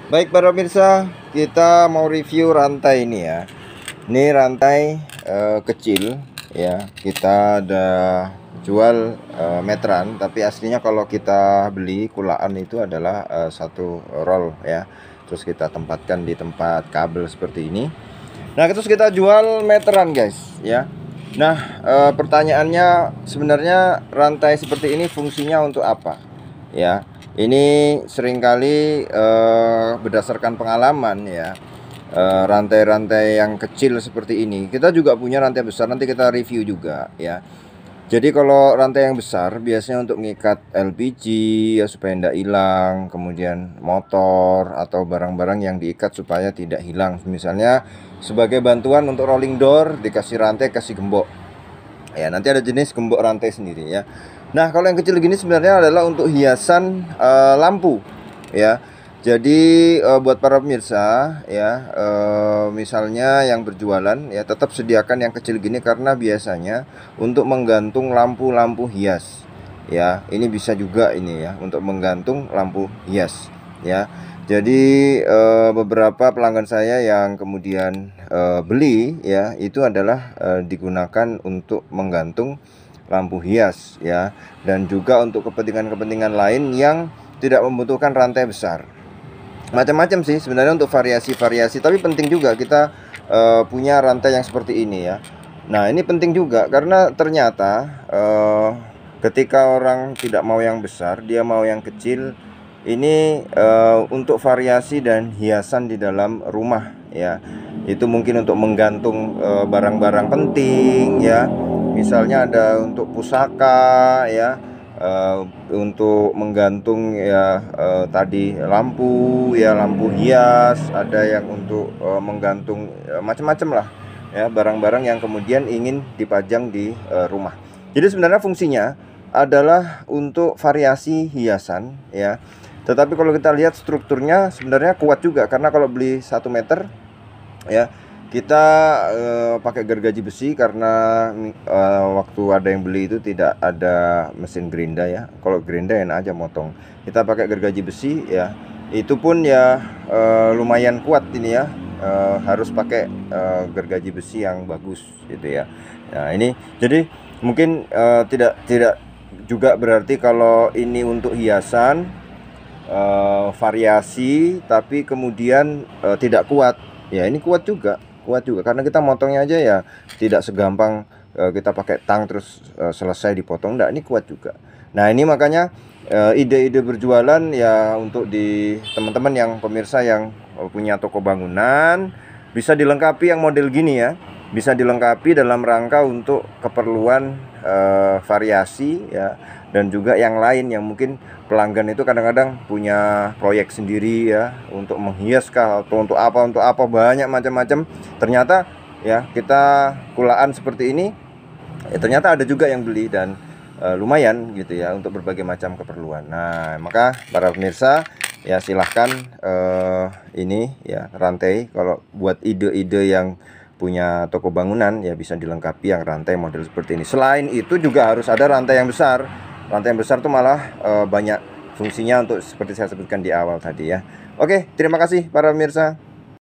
Baik para pemirsa, kita mau review rantai ini ya. Ini rantai kecil ya. Kita ada jual meteran, tapi aslinya kalau kita beli kulaan itu adalah satu roll ya. Terus kita tempatkan di tempat kabel seperti ini. Nah, terus kita jual meteran guys ya. Nah, pertanyaannya sebenarnya rantai seperti ini fungsinya untuk apa? Ya, ini seringkali berdasarkan pengalaman ya, rantai-rantai yang kecil seperti ini kita juga punya rantai besar, nanti kita review juga ya. Jadi kalau rantai yang besar biasanya untuk mengikat LPG ya supaya tidak hilang, kemudian motor atau barang-barang yang diikat supaya tidak hilang. Misalnya sebagai bantuan untuk rolling door dikasih rantai, kasih gembok. Ya, nanti ada jenis gembok rantai sendiri ya. Nah, kalau yang kecil gini sebenarnya adalah untuk hiasan lampu ya. Jadi buat para pemirsa ya, misalnya yang berjualan ya tetap sediakan yang kecil gini karena biasanya untuk menggantung lampu-lampu hias ya. Ini bisa juga ini ya untuk menggantung lampu hias ya. Jadi beberapa pelanggan saya yang kemudian beli ya itu adalah digunakan untuk menggantung lampu hias ya, dan juga untuk kepentingan-kepentingan lain yang tidak membutuhkan rantai besar. Macam-macam sih sebenarnya untuk variasi-variasi, tapi penting juga kita punya rantai yang seperti ini ya. Nah, ini penting juga karena ternyata ketika orang tidak mau yang besar, dia mau yang kecil. Ini untuk variasi dan hiasan di dalam rumah ya. Itu mungkin untuk menggantung barang-barang penting ya. Misalnya ada untuk pusaka ya, untuk menggantung ya, tadi lampu ya, lampu hias, ada yang untuk menggantung macam-macam lah ya, barang-barang yang kemudian ingin dipajang di rumah. Jadi sebenarnya fungsinya adalah untuk variasi hiasan ya. Tetapi kalau kita lihat strukturnya sebenarnya kuat juga, karena kalau beli 1 meter ya kita pakai gergaji besi karena waktu ada yang beli itu tidak ada mesin gerinda ya. Kalau gerinda enak aja motong. Kita pakai gergaji besi ya. Itu pun ya lumayan kuat ini ya. Harus pakai gergaji besi yang bagus gitu ya. Nah, ini jadi mungkin tidak juga berarti kalau ini untuk hiasan variasi tapi kemudian tidak kuat ya. Ini kuat juga karena kita motongnya aja ya tidak segampang kita pakai tang terus selesai dipotong. Enggak, ini kuat juga. Nah, ini makanya ide-ide berjualan ya untuk di teman-teman yang pemirsa yang punya toko bangunan bisa dilengkapi yang model gini ya, bisa dilengkapi dalam rangka untuk keperluan variasi ya, dan juga yang lain yang mungkin pelanggan itu kadang-kadang punya proyek sendiri ya, untuk menghias kah atau untuk apa banyak macam-macam. Ternyata ya kita kulaan seperti ini ya, ternyata ada juga yang beli dan lumayan gitu ya untuk berbagai macam keperluan. Nah, maka para pemirsa ya silahkan ini ya rantai, kalau buat ide-ide yang punya toko bangunan ya bisa dilengkapi yang rantai model seperti ini. Selain itu juga harus ada rantai yang besar. Rantai yang besar tuh malah banyak fungsinya untuk seperti saya sebutkan di awal tadi ya. Oke, terima kasih para pemirsa.